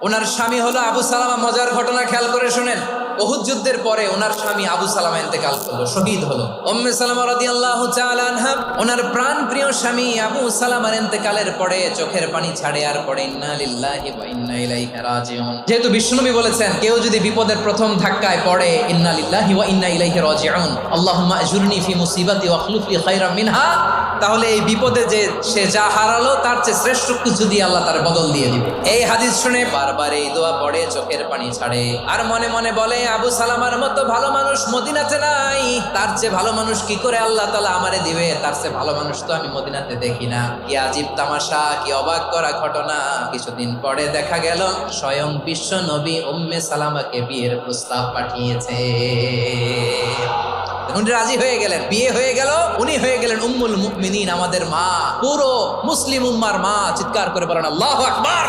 ওনার স্বামী হলো আবু সালামা। মজার ঘটনা খেয়াল করে শুনেন। উহুদ যুদ্ধের পরে ওনার স্বামী আবু সালামা ইন্তেকাল করলো, শহীদ হলো। উম্মে সালামা রাদিয়াল্লাহু তাআলা আনহা ওনার প্রাণ প্রিয় স্বামী আবু সালামার ইন্তেকালের পরে চোখের পানি ছাড়ে আর পড়ে ইন্না লিল্লাহি ওয়া ইন্না ইলাইহি রাজিউন। যেহেতু বিশ্বনবী বলেছেন কেউ যদি বিপদের প্রথম ধাক্কায় পড়ে ইন্না লিল্লাহি ওয়া ইন্না ইলাইহি রাজিউন, আল্লাহুম্মা আজুরনি ফি মুসিবাতি ওয়া আখলুফ লি খায়রাম মিনহা, তাহলে এই বিপদে যে সে যা হারালো তার চেয়ে শ্রেষ্ঠ কিছু দিয়ে আল্লাহ তার বদল দিয়ে দিবে। এই হাদিস শুনে বারবার এই দোয়া পড়ে, চোখের পানি ছাড়ে আর মনে মনে বলে আবু সালামার মতো ভালো মানুষ মদিনাতে নাই, তার চেয়ে ভালো মানুষ কি করে আল্লাহ তাআলা আমারে দিবে, তার চেয়ে ভালো মানুষ তো আমি মদিনাতে দেখি না। কি আজীব তামাশা, কি অবাক করা ঘটনা। কিছুদিন পরে দেখা গেল স্বয়ং বিশ্ব নবী উম্মে সালামাকে বিয়ের প্রস্তাব পাঠিয়েছে। উনি রাজি হয়ে গেলেন, বিয়ে হয়ে গেল, উনি হয়ে গেলেন উম্মুল মুমিনিন, আমাদের মা, পুরো মুসলিম উম্মার মা। চিৎকার করে বলেন আল্লাহু আকবার।